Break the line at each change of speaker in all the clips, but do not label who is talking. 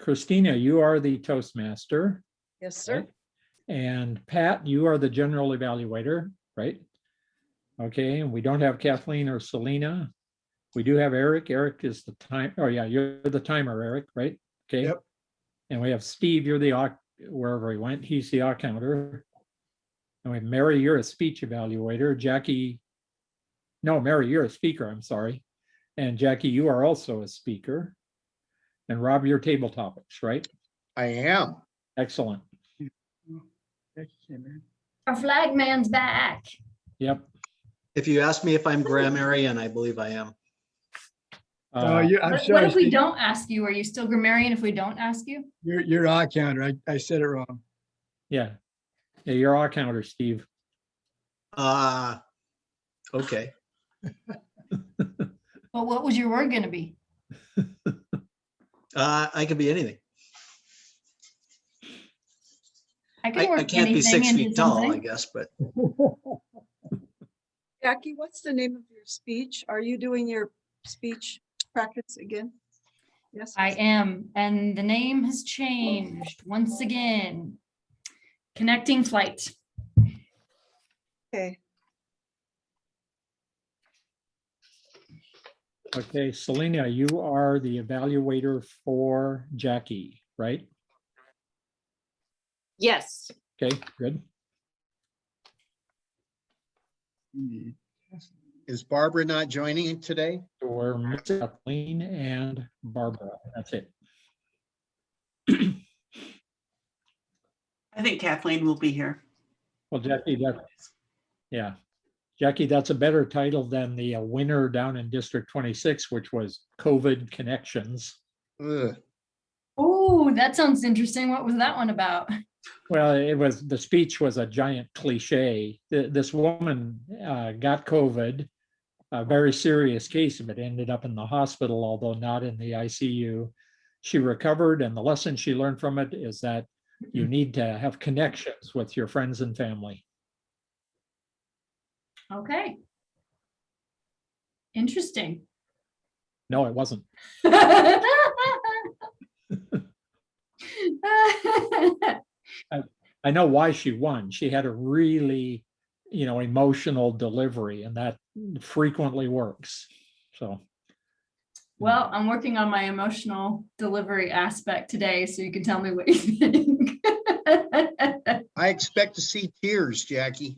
Christina, you are the Toastmaster.
Yes, sir.
Right? And Pat, you are the general evaluator, right? Okay, and we don't have Kathleen or Selena. We do have Eric. Eric is the time. Oh yeah, you're the timer, Eric, right? Okay.
Yep.
And we have Steve, you're the wherever he went, he's the counter. And we have Mary, you're a speech evaluator. Jackie, no, Mary, you're a speaker, I'm sorry. And Jackie, you are also a speaker. And Rob, you're table topics, right?
I am.
Excellent.
Our flag man's back.
Yep.
If you ask me if I'm grammarian, I believe I am.
I'm
What
sorry,
if we
Steve.
don't ask you? Are you still grammarian if we don't ask you?
You're our counter. I said it wrong.
Yeah. Yeah, you're our counter, Steve.
Okay.
Well, what was your word going to be?
I could be anything.
I can work
I can't be
anything
6
into
feet tall, I
something.
guess, but
Jackie, what's the name of your speech? Are you doing your speech practice again? Yes.
I am, and the name has changed once again. Connecting flight.
Okay.
Okay, Selena, you are the evaluator for Jackie, right?
Yes.
Okay, good.
Is Barbara not joining today?
So we're missing Kathleen and Barbara. That's it.
I think Kathleen will be here.
Well, Jackie, yeah. Jackie, that's a better title than the winner down in District 26, which was COVID Connections.
Ugh.
Oh, that sounds interesting. What was that one about?
Well, the speech was a giant cliche. This woman got COVID, a very serious case of it, ended up in the hospital, although not in the ICU. She recovered, and the lesson she learned from it is that you need to have connections with your friends and family.
Okay. Interesting.
No, it wasn't. I know why she won. She had a really, emotional delivery, and that frequently works. So.
Well, I'm working on my emotional delivery aspect today, so you can tell me what you think.
I expect to see tears, Jackie.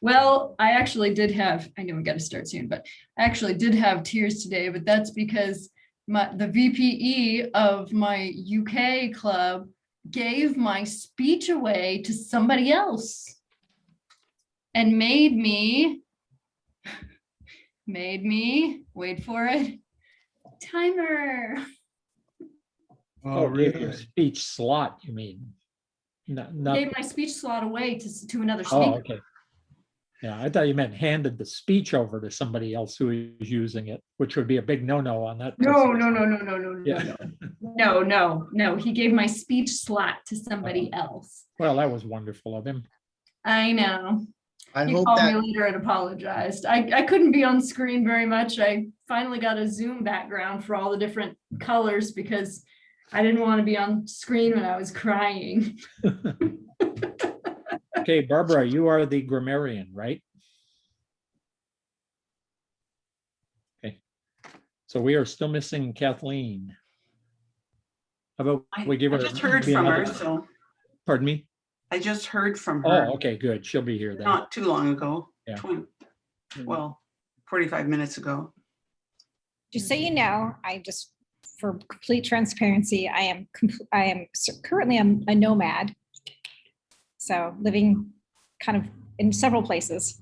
Well, I actually did have, I know we got to start soon, but I actually did have tears today, but that's because the VPE of my UK club gave my speech away to somebody else and made me, wait for it, timer.
Oh,
gave you a
really?
speech slot, you mean? Not,
Gave my speech slot away to another
oh,
speaker.
okay. Yeah, I thought you meant handed the speech over to somebody else who is using it, which would be a big no-no on that.
No.
Yeah.
No. He gave my speech slot to somebody else.
Well, that was wonderful of him.
I know.
I
He
hope
called me
that,
later and apologized. I couldn't be on screen very much. I finally got a Zoom background for all the different colors because I didn't want to be on screen when I was crying.
Okay, Barbara, you are the grammarian, right? Okay. So we are still missing Kathleen. How about we give
I
her?
just heard
be
from her,
another-
so
Pardon me?
I just heard from her
Oh, okay, good. She'll be here then.
not too long ago.
Yeah.
45 minutes ago.
Just so you know, for complete transparency, I am currently a nomad. So living kind of in several places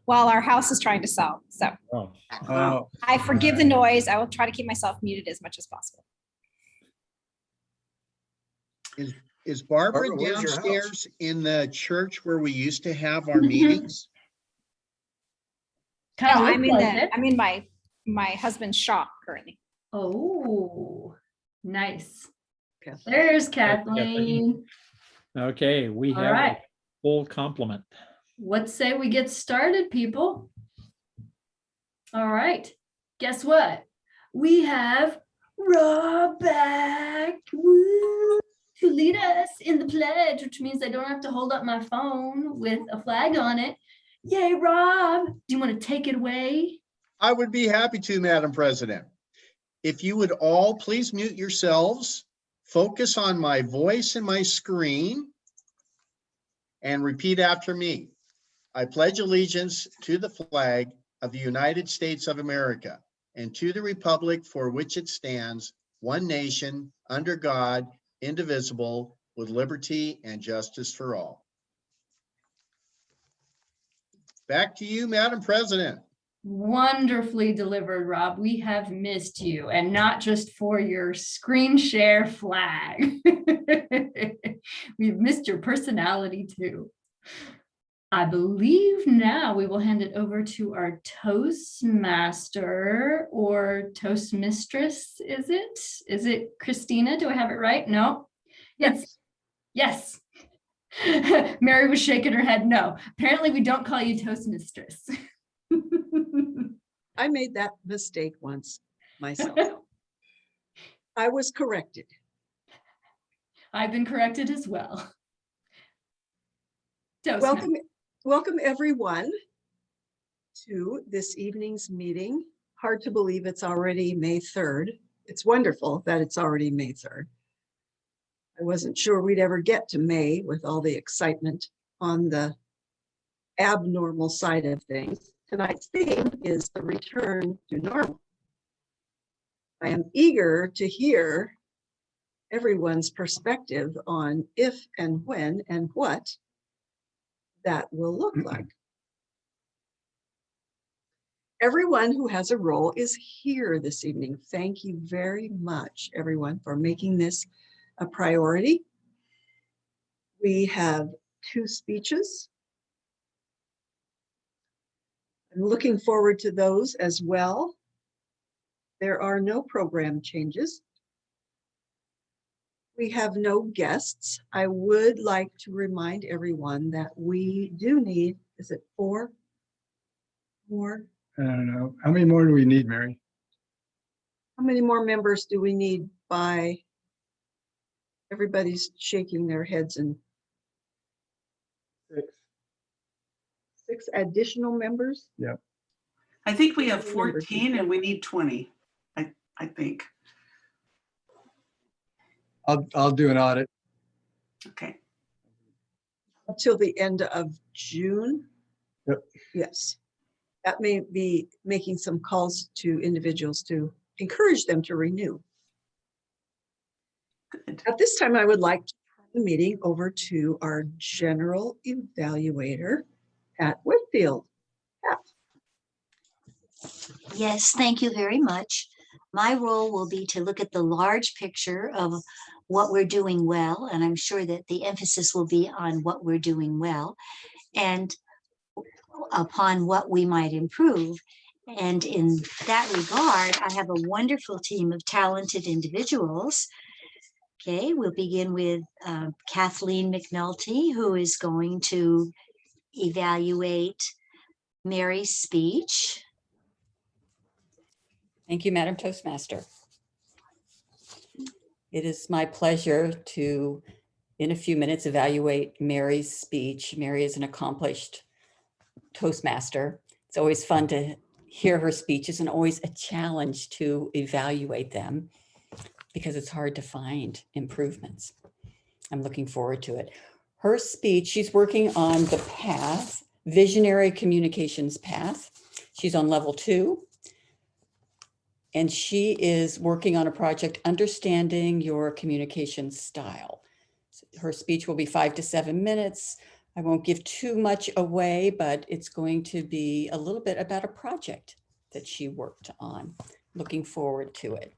while our house is trying to sell. So
Oh,
Oh,
I forgive the noise. I will try to keep myself muted as much as possible.
is Barbara
Barbara, where's your house?
downstairs in the church where we used to have our meetings?
No,
Kind of
I'm
looks like it.
I'm in my husband's shop currently.
Oh, nice.
Okay.
There's Kathleen.
okay, we
All
have
right.
a full complement.
What say we get started, people? All right. Guess what? We have Rob. woo, to lead us in the pledge, which means I don't have to hold up my phone with a flag on it. Yay, Rob. Do you want to take it away?
I would be happy to, Madam President. If you would all please mute yourselves, focus on my voice and my screen, and repeat after me. I pledge allegiance to the flag of the United States of America and to the republic for which it stands, one nation, under God, indivisible, with liberty and justice for all. Back to you, Madam President.
Wonderfully delivered, Rob. We have missed you, and not just for your screen share flag. We've missed your personality too. I believe now we will hand it over to our Toastmaster or Toastmistress, is it? Is it Christina? Do I have it right? No? Yes. Yes. Mary was shaking her head no. Apparently we don't call you Toastmistress.
I made that mistake once myself. I was corrected.
I've been corrected as well.
Welcome, welcome everyone to this evening's meeting. Hard to believe it's already May 3rd. It's wonderful that it's already May 3rd. I wasn't sure we'd ever get to May with all the excitement on the abnormal side of things. Tonight's theme is the return to normal. I am eager to hear everyone's perspective on if and when and what that will look like. Everyone who has a role is here this evening. Thank you very much, everyone, for making this a priority. We have 2 speeches. I'm looking forward to those as well. There are no program changes. We have no guests. I would like to remind everyone that we do need, is it 4 more?
I don't know. How many more do we need, Mary?
How many more members do we need by? Everybody's shaking their heads and 6 additional members?
I think we have
Remember,
14 and we need 20, I think.
I'll do an audit.
Okay.
Until the end of June?
Yep.
Yes. That may be making some calls to individuals to encourage them to renew.
Good.
At this time, I would like to turn the meeting over to our general evaluator, Pat Whitfield. Pat.
Yes, thank you very much. My role will be to look at the large picture of what we're doing well, and I'm sure that the emphasis will be on what we're doing well and upon what we might improve. And in that regard, I have a wonderful team of talented individuals. Okay, we'll begin with Kathleen McNulty, who is going to evaluate Mary's speech.
Thank you, Madam Toastmaster. It is my pleasure to, in a few minutes, evaluate Mary's speech. Mary is an accomplished Toastmaster. It's always fun to hear her speeches and always a challenge to evaluate them because it's hard to find improvements. I'm looking forward to it. Her speech, she's working on the path, visionary communications path. She's on level 2. And she is working on a project, Understanding Your Communication Style. Her speech will be 5 to 7 minutes. I won't give too much away, but it's going to be a little bit about a project that she worked on. Looking forward to it.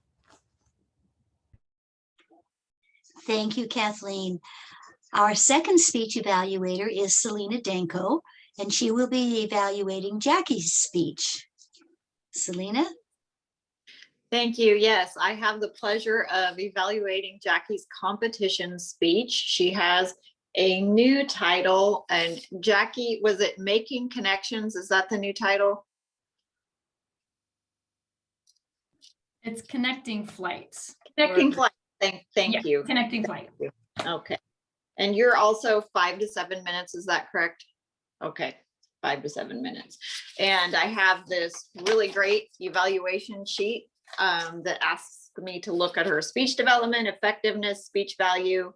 Thank you, Kathleen. Our second speech evaluator is Selena Danko, and she will be evaluating Jackie's speech. Selena?
Thank you. Yes, I have the pleasure of evaluating Jackie's competition speech. She has a new title, and Jackie, was it Making Connections? Is that the new title?
It's Connecting Flights.
Connecting Flights. Thank
Yeah,
you.
Connecting flight.
Okay. And you're also 5 to 7 minutes, is that correct? Okay, 5 to 7 minutes. And I have this really great evaluation sheet that asks me to look at her speech development, effectiveness, speech value,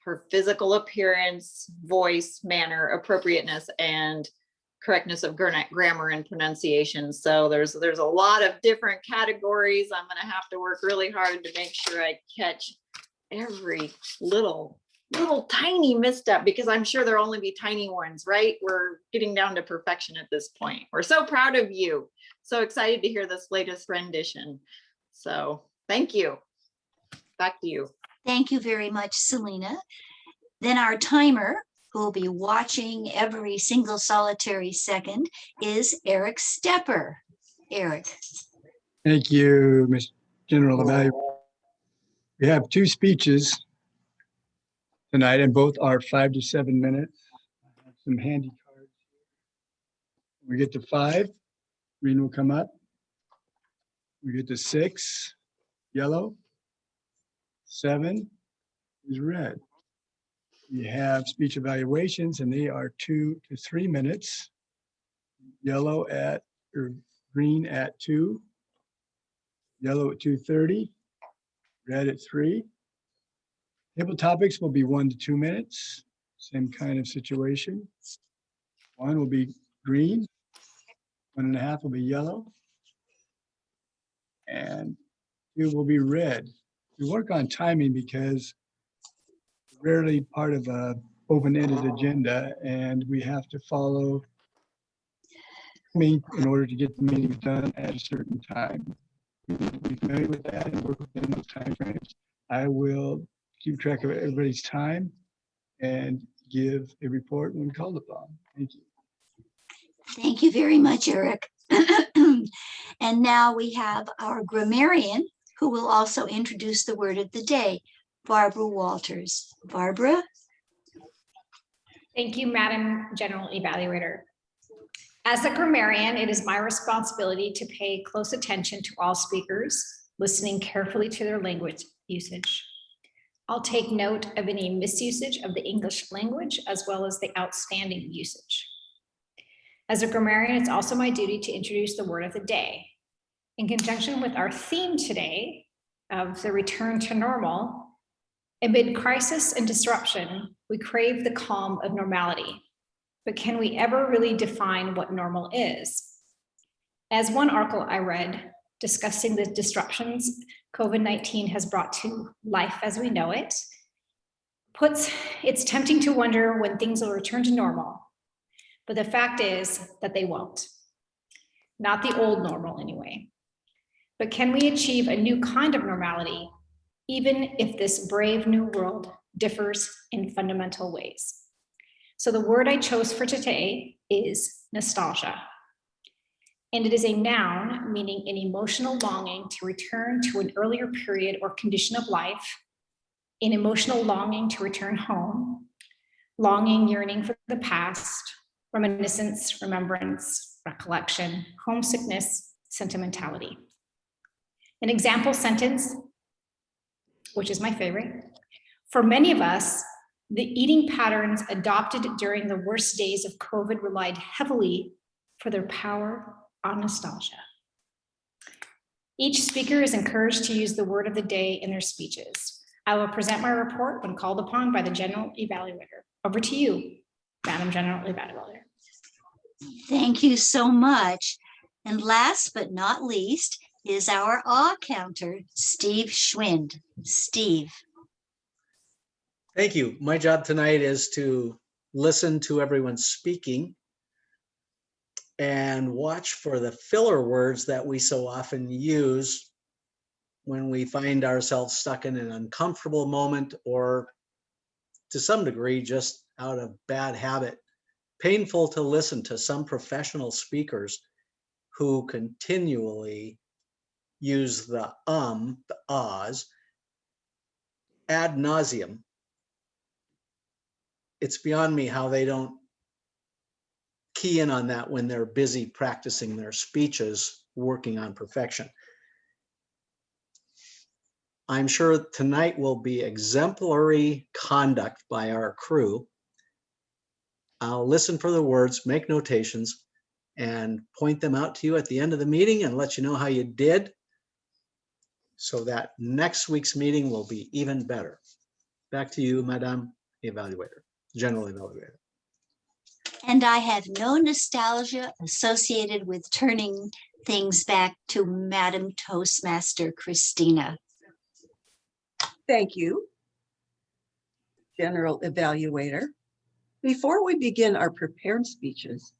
her physical appearance, voice, manner, appropriateness, and correctness of grammar and pronunciation. So there's a lot of different categories. I'm gonna have to work really hard to make sure I catch every little tiny misstep, because I'm sure there'll only be tiny ones, right? We're getting down to perfection at this point. We're so proud of you. So excited to hear this latest rendition. So thank you. Back to you.
Thank you very much, Selena. Then our timer, who will be watching every single solitary second, is Eric Stepper. Eric.
Thank you, Ms. General Evaluator. We have 2 speeches tonight, and both are 5 to 7 minutes. I have some handy cards. When we get to 5, green will come up. We get to 6, yellow. 7 is red. We have speech evaluations, and they are 2 to 3 minutes. Yellow or green at 2, yellow at 2:30, red at 3. Table topics will be 1 to 2 minutes, same kind of situation. 1 will be green, 1.5 will be yellow, and 2 will be red. We work on timing because rarely part of a open-ended agenda, and we have to follow me in order to get the meeting done at a certain time. We need to be familiar with that and work within those timeframes. I will keep track of everybody's time and give a report when called upon. Thank you.
Thank you very much, Eric. And now we have our grammarian, who will also introduce the word of the day, Barbara Walters. Barbara?
Thank you, Madam General Evaluator. As a grammarian, it is my responsibility to pay close attention to all speakers, listening carefully to their language usage. I'll take note of any misusage of the English language, as well as the outstanding usage. As a grammarian, it's also my duty to introduce the word of the day. In conjunction with our theme today of the return to normal, amid crisis and disruption, we crave the calm of normality. But can we ever really define what normal is? As one article I read discussing the disruptions COVID-19 has brought to life as we know it, it's tempting to wonder when things will return to normal. But the fact is that they won't. Not the old normal anyway. But can we achieve a new kind of normality, even if this brave new world differs in fundamental ways? So the word I chose for today is nostalgia. And it is a noun meaning an emotional longing to return to an earlier period or condition of life, an emotional longing to return home, longing, yearning for the past, reminiscence, remembrance, recollection, homesickness, sentimentality. An example sentence, which is my favorite. For many of us, the eating patterns adopted during the worst days of COVID relied heavily for their power on nostalgia. Each speaker is encouraged to use the word of the day in their speeches. I will present my report when called upon by the General Evaluator. Over to you, Madam General Evaluator.
Thank you so much. And last but not least is our awe counter, Steve Schwind. Steve.
Thank you. My job tonight is to listen to everyone speaking and watch for the filler words that we so often use when we find ourselves stuck in an uncomfortable moment, or to some degree, just out of bad habit. Painful to listen to some professional speakers who continually use the ahs ad nauseum. It's beyond me how they don't key in on that when they're busy practicing their speeches, working on perfection. I'm sure tonight will be exemplary conduct by our crew. I'll listen for the words, make notations, and point them out to you at the end of the meeting and let you know how you did, so that next week's meeting will be even better. Back to you, Madam Evaluator, General Evaluator.
And I have no nostalgia associated with turning things back to Madam Toastmaster Christina.
Thank you, General Evaluator. Before we begin our prepared speeches,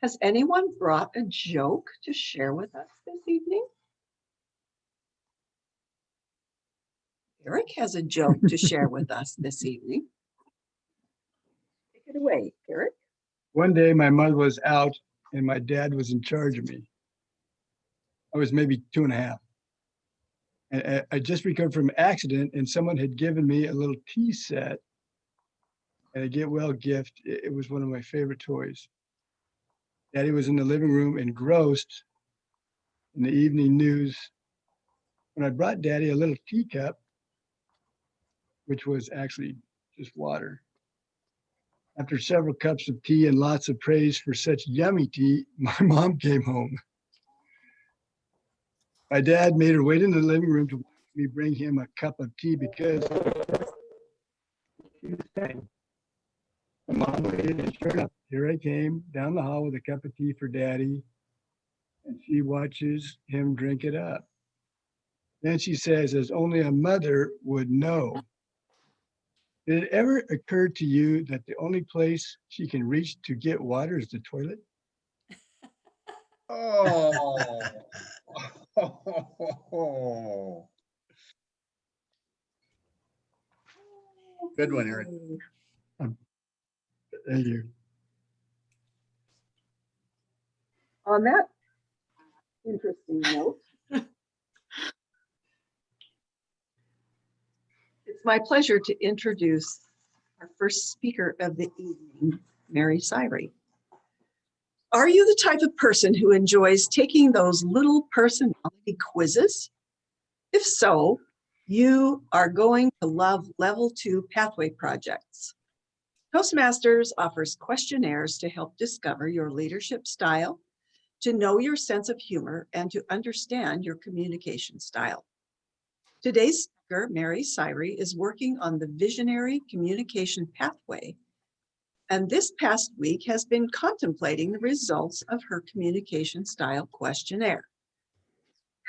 has anyone brought a joke to share with us this evening? Eric has a joke to share with us this evening. Take it away, Eric.
One day my mother was out and my dad was in charge of me. I was maybe 2.5. And I just recovered from an accident and someone had given me a little tea set and a get well gift. It was one of my favorite toys. Daddy was in the living room engrossed in the evening news when I brought Daddy a little teacup, which was actually just water. After several cups of tea and lots of praise for such yummy tea, my mom came home. My dad made her wait in the living room to watch me bring him a cup of tea because he was saying, my mom waited and sure enough, here I came down the hall with a cup of tea for Daddy, and she watches him drink it up. Then she says, as only a mother would know, did it ever occur to you that the only place she can reach to get water is the toilet?
Oh. Good one, Eric.
Thank you.
On that interesting note, it's my pleasure to introduce our first speaker of the evening, Mary Syrie. Are you the type of person who enjoys taking those little personality quizzes? If so, you are going to love Level 2 Pathway projects. Toastmasters offers questionnaires to help discover your leadership style, to know your sense of humor, and to understand your communication style. Today's speaker, Mary Syrie, is working on the Visionary Communication Pathway, and this past week has been contemplating the results of her communication style questionnaire.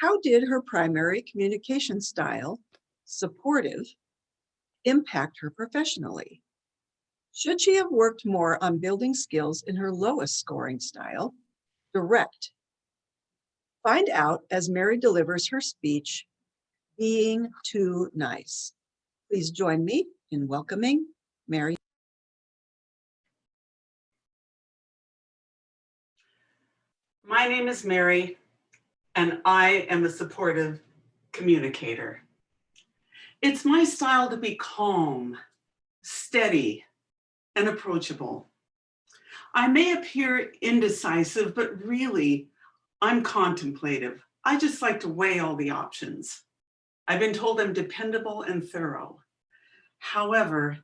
How did her primary communication style, supportive, impact her professionally? Should she have worked more on building skills in her lowest scoring style, direct? Find out as Mary delivers her speech, Being Too Nice. Please join me in welcoming Mary.
My name is Mary, and I am a supportive communicator. It's my style to be calm, steady, and approachable. I may appear indecisive, but really, I'm contemplative. I just like to weigh all the options. I've been told I'm dependable and thorough. However,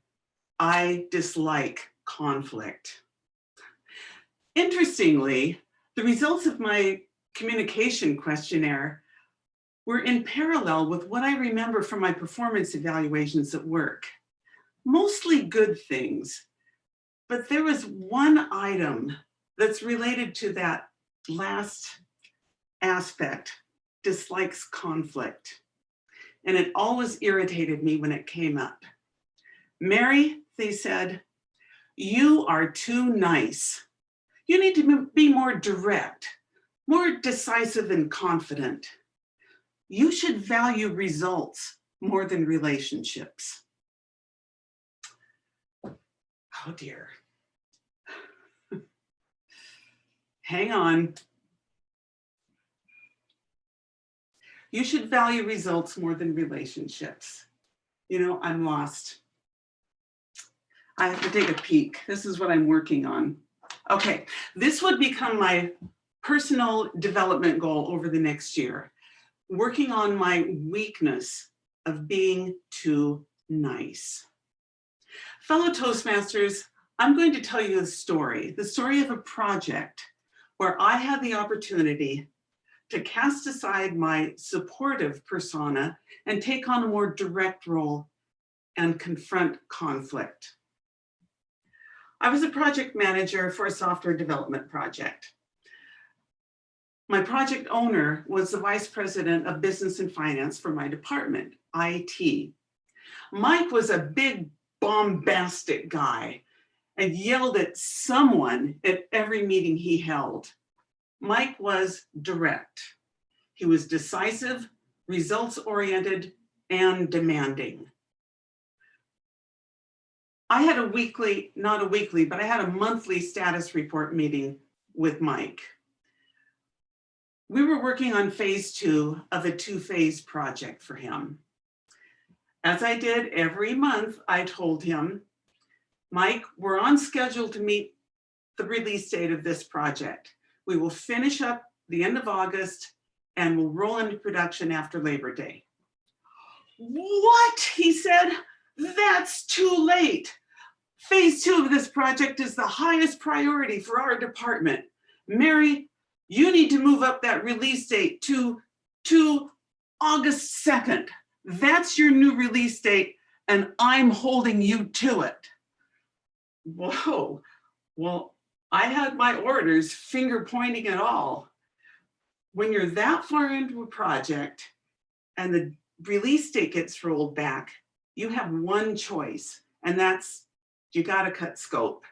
I dislike conflict. Interestingly, the results of my communication questionnaire were in parallel with what I remember from my performance evaluations at work. Mostly good things, but there was one item that's related to that last aspect, dislikes conflict. And it always irritated me when it came up. Mary, they said, you are too nice. You need to be more direct, more decisive and confident. You should value results more than relationships. Oh dear. Hang on. You should value results more than relationships. You know, I'm lost. I have to take a peek. This is what I'm working on. Okay, this would become my personal development goal over the next year. Working on my weakness of being too nice. Fellow Toastmasters, I'm going to tell you the story of a project where I had the opportunity to cast aside my supportive persona and take on a more direct role and confront conflict. I was a project manager for a software development project. My project owner was the vice president of business and finance for my department, IT. Mike was a big, bombastic guy and yelled at someone at every meeting he held. Mike was direct. He was decisive, results-oriented, and demanding. I had a weekly, not a weekly, but I had a monthly status report meeting with Mike. We were working on phase 2 of a 2-phase project for him. As I did every month, I told him, Mike, we're on schedule to meet the release date of this project. We will finish up the end of August and we'll roll into production after Labor Day. What? He said, that's too late. Phase 2 of this project is the highest priority for our department. Mary, you need to move up that release date to August 2nd. That's your new release date, and I'm holding you to it. Whoa, well, I had my orders, finger pointing at all. When you're that far into a project and the release date gets rolled back, you have one choice, and that's you gotta cut scope.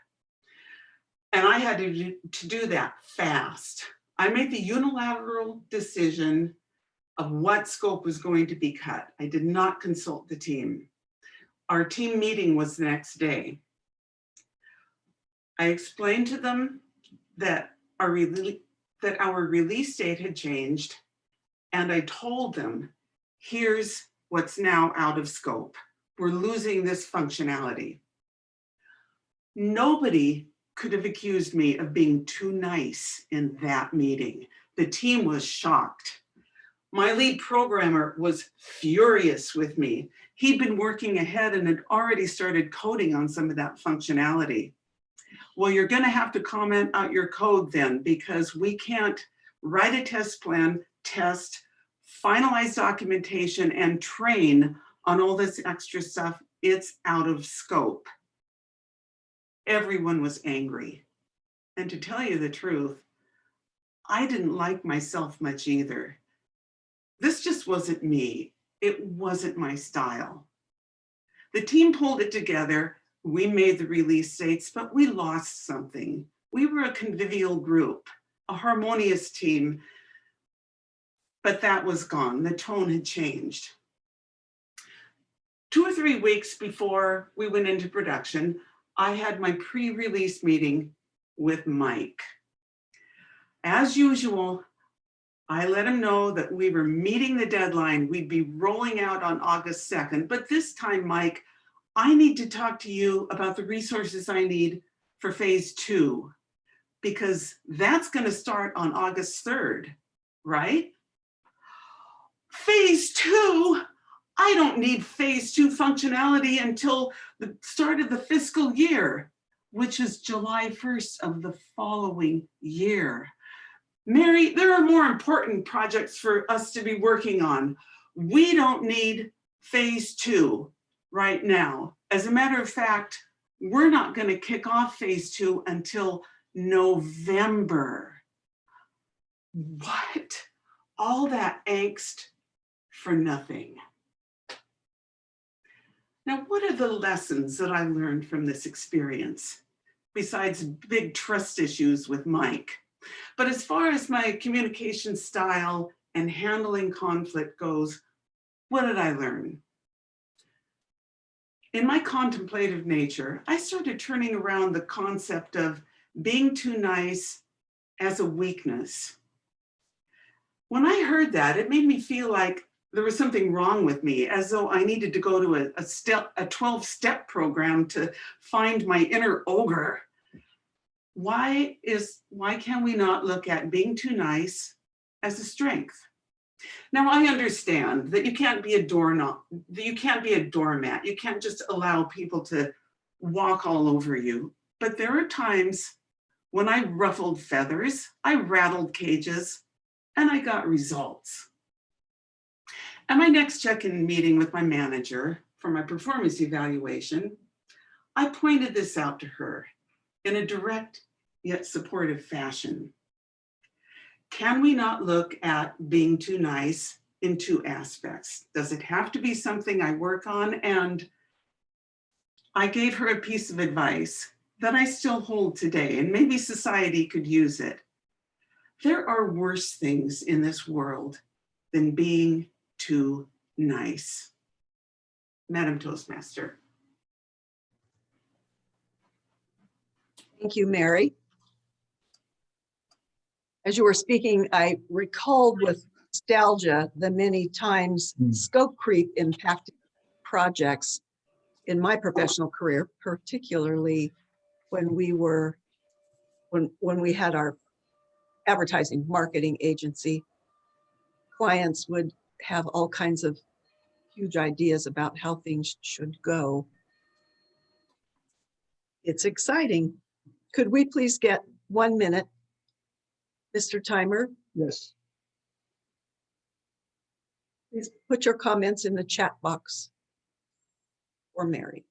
And I had to do that fast. I made the unilateral decision of what scope was going to be cut. I did not consult the team. Our team meeting was the next day. I explained to them that our release date had changed, and I told them, here's what's now out of scope. We're losing this functionality. Nobody could have accused me of being too nice in that meeting. The team was shocked. My lead programmer was furious with me. He'd been working ahead and had already started coding on some of that functionality. Well, you're gonna have to comment out your code then, because we can't write a test plan, test, finalize documentation, and train on all this extra stuff. It's out of scope. Everyone was angry. And to tell you the truth, I didn't like myself much either. This just wasn't me. It wasn't my style. The team pulled it together. We made the release dates, but we lost something. We were a convivial group, a harmonious team, but that was gone. The tone had changed. 2 or 3 weeks before we went into production, I had my pre-release meeting with Mike. As usual, I let him know that we were meeting the deadline. We'd be rolling out on August 2nd, but this time, Mike, I need to talk to you about the resources I need for phase 2, because that's going to start on August 3rd, right? Phase 2? I don't need phase 2 functionality until the start of the fiscal year, which is July 1st of the following year. Mary, there are more important projects for us to be working on. We don't need phase 2 right now. As a matter of fact, we're not going to kick off phase 2 until November. What? All that angst for nothing. Now, what are the lessons that I learned from this experience, besides big trust issues with Mike? But as far as my communication style and handling conflict goes, what did I learn? In my contemplative nature, I started turning around the concept of being too nice as a weakness. When I heard that, it made me feel like there was something wrong with me, as though I needed to go to a 12-step program to find my inner ogre. Why can we not look at being too nice as a strength? Now, I understand that you can't be a doormat. You can't be a doormat. You can't just allow people to walk all over you. But there are times when I ruffled feathers, I rattled cages, and I got results. At my next check-in meeting with my manager for my performance evaluation, I pointed this out to her in a direct yet supportive fashion. Can we not look at being too nice in two aspects? Does it have to be something I work on? And I gave her a piece of advice that I still hold today, and maybe society could use it. There are worse things in this world than being too nice. Madam Toastmaster.
Thank you, Mary. As you were speaking, I recalled with nostalgia the many times scope creep impacted projects in my professional career, particularly when we had our advertising marketing agency. Clients would have all kinds of huge ideas about how things should go. It's exciting. Could we please get 1 minute, Mr. Timer?
Yes.
Please put your comments in the chat box for Mary.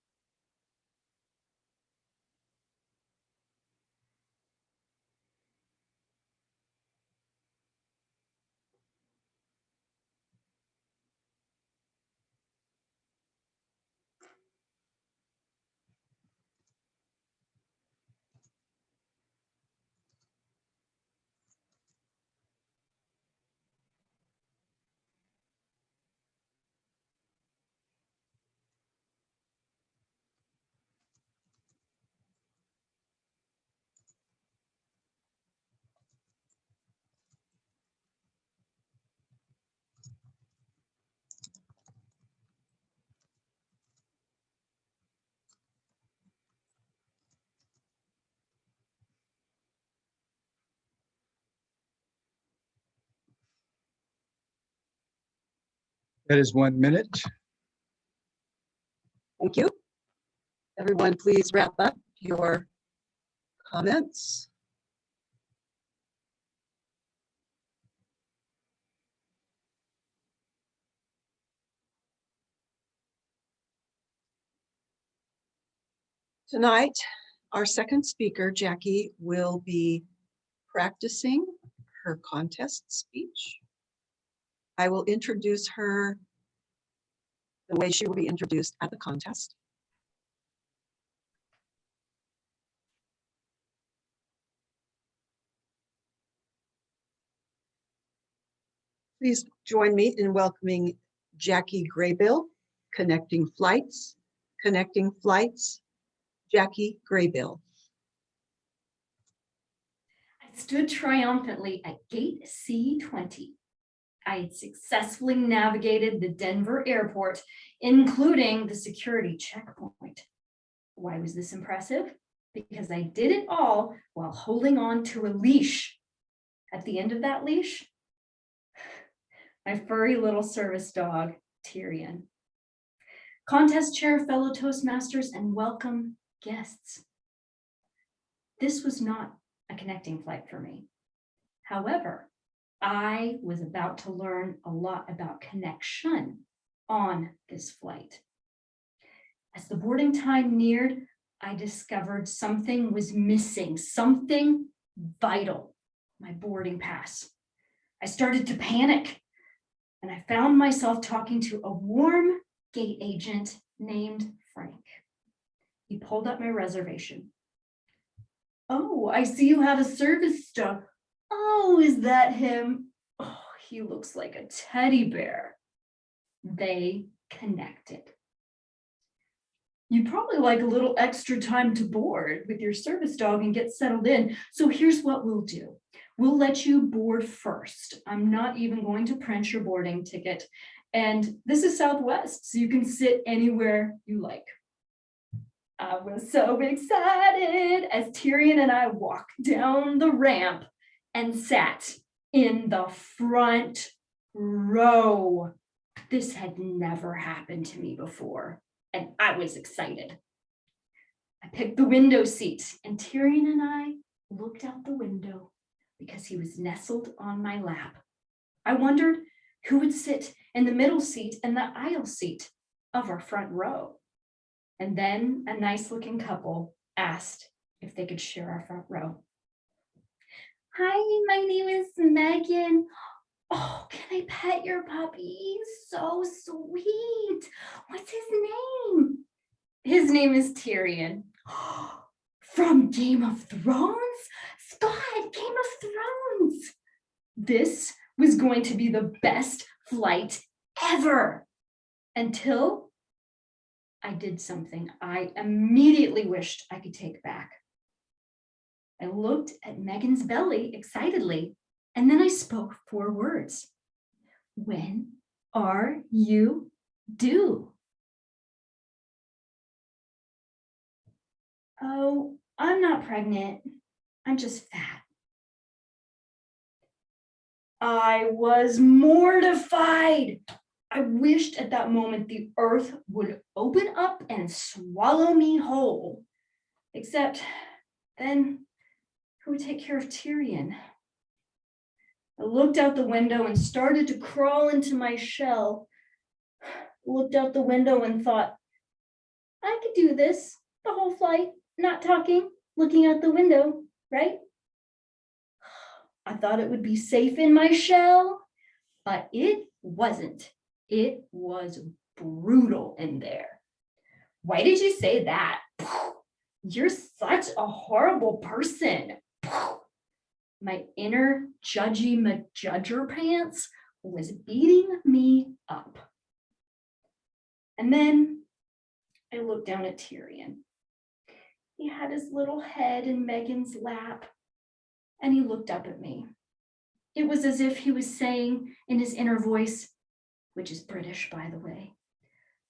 That is 1 minute.
Thank you. Everyone, please wrap up your comments. Tonight, our second speaker, Jackie, will be practicing her contest speech. I will introduce her the way she will be introduced at the contest. Please join me in welcoming Jackie Graybill, Connecting Flights, Jackie Graybill.
I stood triumphantly at gate C20. I had successfully navigated the Denver airport, including the security checkpoint. Why was this impressive? Because I did it all while holding on to a leash. At the end of that leash, my furry little service dog, Tyrion. Contest chair, fellow Toastmasters, and welcome guests. This was not a connecting flight for me. However, I was about to learn a lot about connection on this flight. As the boarding time neared, I discovered something was missing, something vital, my boarding pass. I started to panic, and I found myself talking to a warm gate agent named Frank. He pulled up my reservation. Oh, I see you have a service dog. Oh, is that him? Oh, he looks like a teddy bear. They connected. You'd probably like a little extra time to board with your service dog and get settled in. So here's what we'll do. We'll let you board first. I'm not even going to print your boarding ticket. And this is Southwest, so you can sit anywhere you like. I was so excited as Tyrion and I walked down the ramp and sat in the front
row. This had never happened to me before, and I was excited. I picked the window seat, and Tyrion and I looked out the window because he was nestled on my lap. I wondered who would sit in the middle seat and the aisle seat of our front row. And then a nice looking couple asked if they could share our front row. Hi, my name is Megan. Oh, can I pet your puppy? He's so sweet. What's his name? His name is Tyrion. From Game of Thrones? Scott, Game of Thrones. This was going to be the best flight ever until I did something I immediately wished I could take back. I looked at Megan's belly excitedly, and then I spoke 4 words. When are you due? Oh, I'm not pregnant. I'm just fat. I was mortified. I wished at that moment the earth would open up and swallow me whole. Except then who would take care of Tyrion? I looked out the window and started to crawl into my shell. Looked out the window and thought, I could do this the whole flight, not talking, looking out the window, right? I thought it would be safe in my shell, but it wasn't. It was brutal in there. Why did you say that? You're such a horrible person. My inner judgy McJudger pants was beating me up. And then I looked down at Tyrion. He had his little head in Megan's lap, and he looked up at me. It was as if he was saying in his inner voice, which is British, by the way,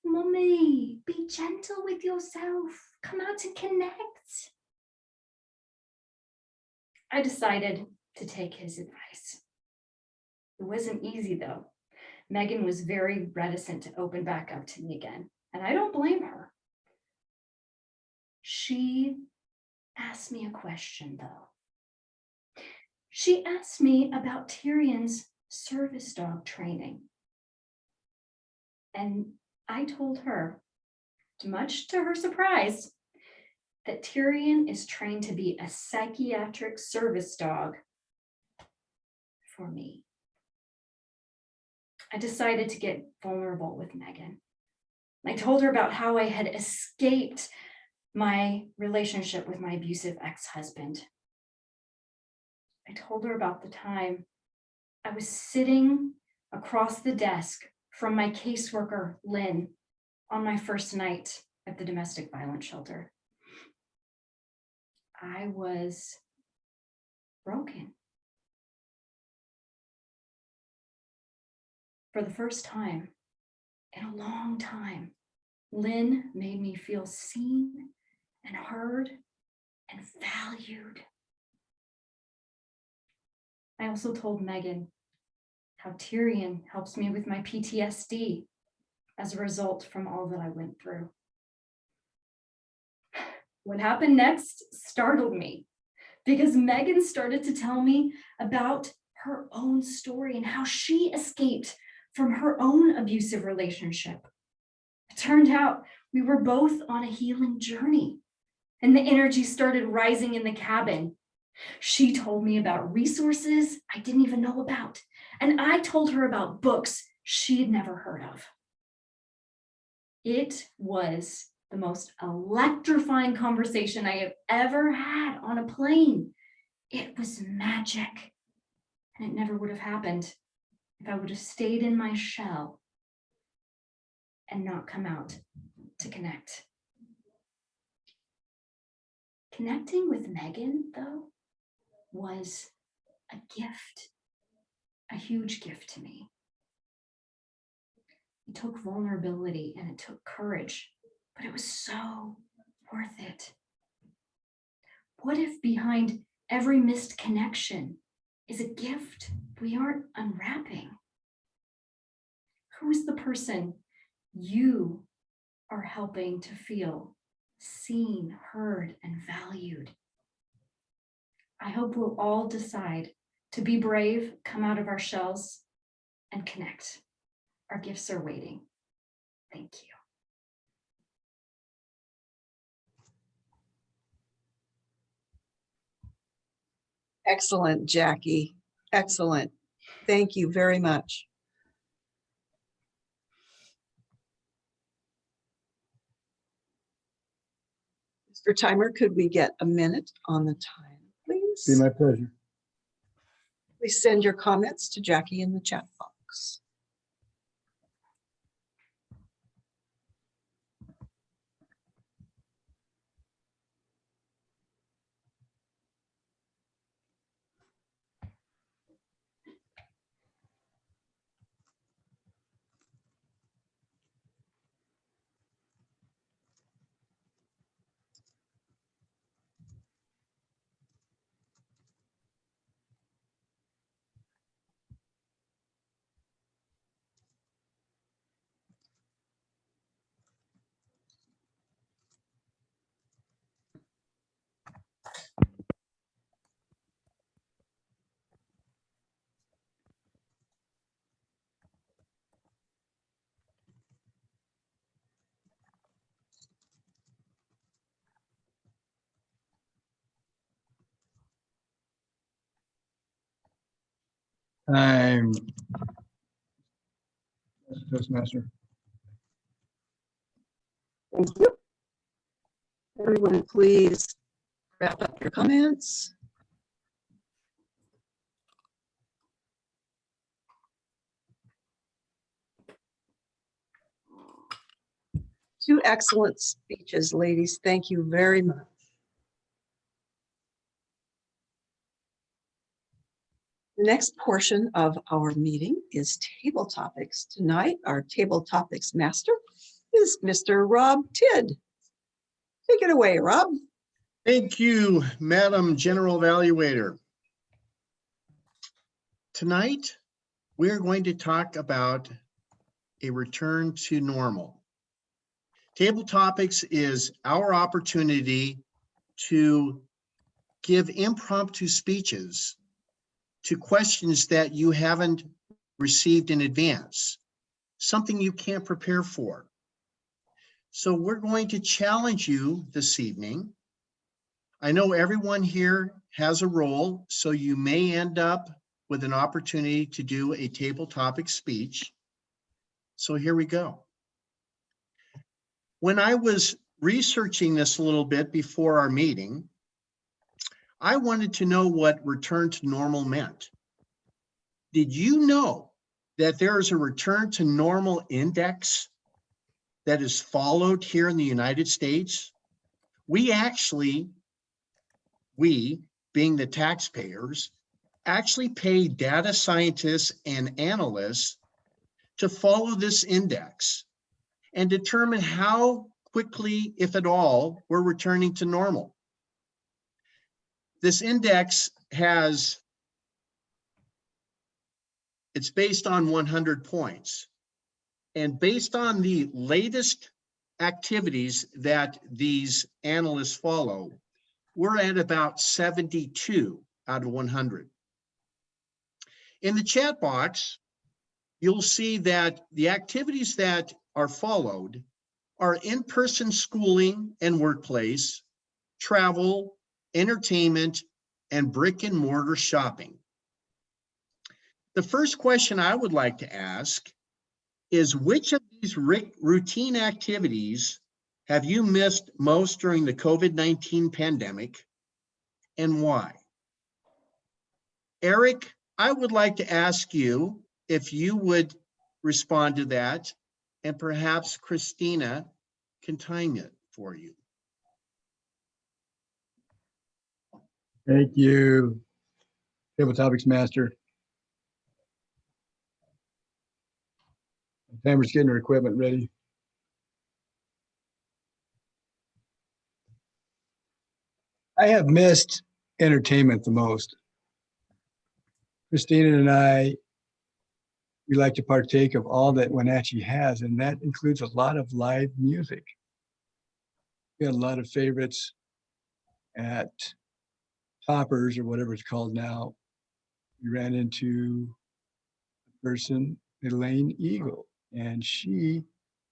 Mommy, be gentle with yourself. Come out and connect. I decided to take his advice. It wasn't easy, though. Megan was very reticent to open back up to me again, and I don't blame her. She asked me a question, though. She asked me about Tyrion's service dog training. And I told her, much to her surprise, that Tyrion is trained to be a psychiatric service dog for me. I decided to get vulnerable with Megan. I told her about how I had escaped my relationship with my abusive ex-husband. I told her about the time I was sitting across the desk from my caseworker, Lynn, on my first night at the domestic violence shelter. I was broken. For the first time in a long time, Lynn made me feel seen and heard and valued. I also told Megan how Tyrion helps me with my PTSD as a result from all that I went through. What happened next startled me because Megan started to tell me about her own story and how she escaped from her own abusive relationship. It turned out we were both on a healing journey, and the energy started rising in the cabin. She told me about resources I didn't even know about, and I told her about books she had never heard of. It was the most electrifying conversation I have ever had on a plane. It was magic, and it never would have happened if I would have stayed in my shell and not come out to connect. Connecting with Megan, though, was a gift, a huge gift to me. It took vulnerability and it took courage, but it was so worth it. What if behind every missed connection is a gift we aren't unwrapping? who's the person you are helping to feel seen, heard, and valued? I hope we'll all decide to be brave, come out of our shells, and connect. Our gifts are waiting. Thank you.
Excellent, Jackie. Excellent. Thank you very much. Mr. Timer, could we get a minute on the time,
Be
please?
my pleasure.
Please send your comments to Jackie in the chat box.
Time. Toastmaster.
Thank you. Everyone, please wrap up your comments. Two excellent speeches, ladies. Thank you very much. The next portion of our meeting is table topics. Tonight, our table topics master is Mr. Rob Tidd. Take it away, Rob.
Thank you, Madam General Evaluator. Tonight, we're going to talk about a return to normal. Table Topics is our opportunity to give impromptu speeches to questions that you haven't received in advance, something you can't prepare for. So we're going to challenge you this evening. I know everyone here has a role, so you may end up with an opportunity to do a table topic speech. So here we go. When I was researching this a little bit before our meeting, I wanted to know what return to normal meant. Did you know that there is a return to normal index that is followed here in the United States? We being the taxpayers, actually pay data scientists and analysts to follow this index and determine how quickly, if at all, we're returning to normal. This index it's based on 100 points. And based on the latest activities that these analysts follow, we're at about 72 out of 100. In the chat box, you'll see that the activities that are followed are in-person schooling and workplace, travel, entertainment, and brick and mortar shopping. The first question I would like to ask is, which of these routine activities have you missed most during the COVID-19 pandemic, and why? Eric, I would like to ask you if you would respond to that, and perhaps Christina can time it for you.
Thank you, Table Topics Master. Pamela's getting her equipment ready. I have missed entertainment the most. Christina and I we like to partake of all that Wenatchee has, and that includes a lot of live music. We had a lot of favorites at Toppers or whatever it's called now. We ran into a person, Elaine Eagle, and she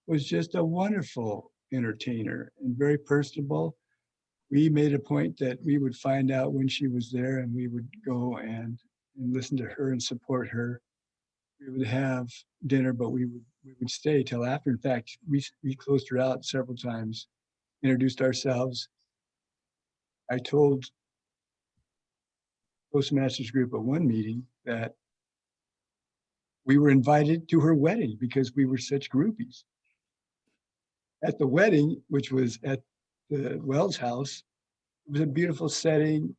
was just a wonderful entertainer and very personable. We made a point that we would find out when she was there, and we would go and listen to her and support her. We would have dinner, but we would stay till after. In fact, we closed her out several times, introduced ourselves. I told Toastmasters group at one meeting that we were invited to her wedding because we were such groupies. At the wedding, which was at the Wells house, it was a beautiful setting.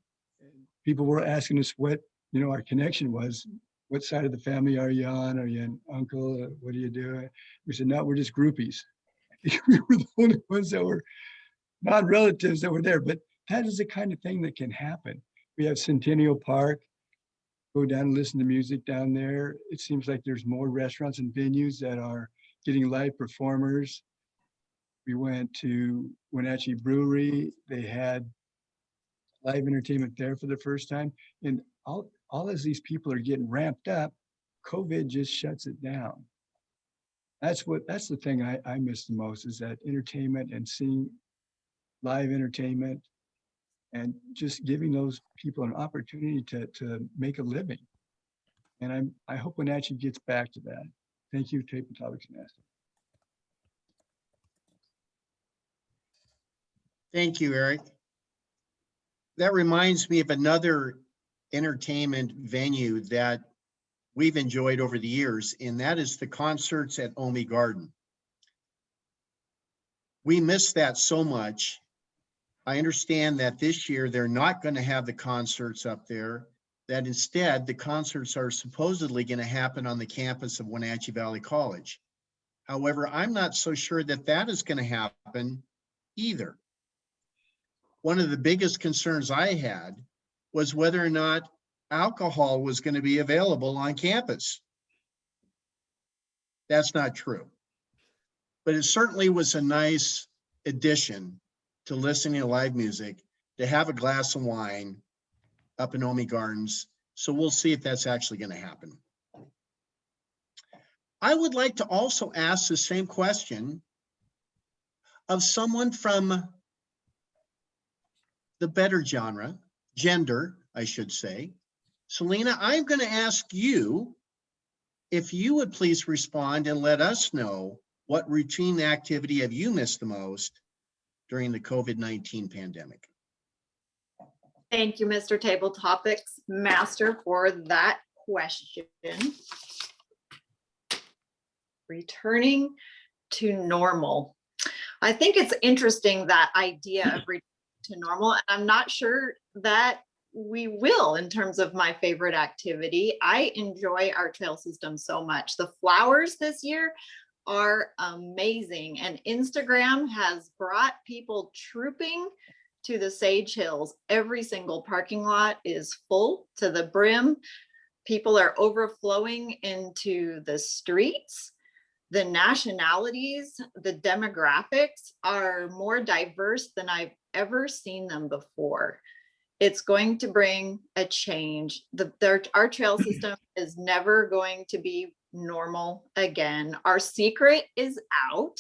People were asking us what, our connection was. What side of the family are you on? Are you an uncle? What are you doing? We said, no, we're just groupies. We were the only ones that were not relatives that were there, but that is the kind of thing that can happen. We have Centennial Park, go down and listen to music down there. It seems like there's more restaurants and venues that are getting live performers. We went to Wenatchee Brewery. They had live entertainment there for the first time. And all as these people are getting ramped up, COVID just shuts it down. That's the thing I miss the most, is that entertainment and seeing live entertainment and just giving those people an opportunity to make a living. And I hope Wenatchee gets back to that. Thank you, Table Topics Master.
Thank you, Eric. That reminds me of another entertainment venue that we've enjoyed over the years, and that is the concerts at Omi Garden. We miss that so much. I understand that this year they're not going to have the concerts up there, that instead the concerts are supposedly going to happen on the campus of Wenatchee Valley College. However, I'm not so sure that that is going to happen either. One of the biggest concerns I had was whether or not alcohol was going to be available on campus. That's not true. But it certainly was a nice addition to listening to live music, to have a glass of wine up in Omi Gardens. So we'll see if that's actually going to happen. I would like to also ask the same question of someone from the better gender, I should say. Selena, I'm going to ask you if you would please respond and let us know what routine activity have you missed the most during the COVID-19 pandemic?
Thank you, Mr. Table Topics Master, for that question. Returning to normal. I think it's interesting, that idea of returning to normal. And I'm not sure that we will in terms of my favorite activity. I enjoy our trail system so much. The flowers this year are amazing, and Instagram has brought people trooping to the Sage Hills. Every single parking lot is full to the brim. People are overflowing into the streets. The nationalities, the demographics are more diverse than I've ever seen them before. It's going to bring a change. Our trail system is never going to be normal again. Our secret is out.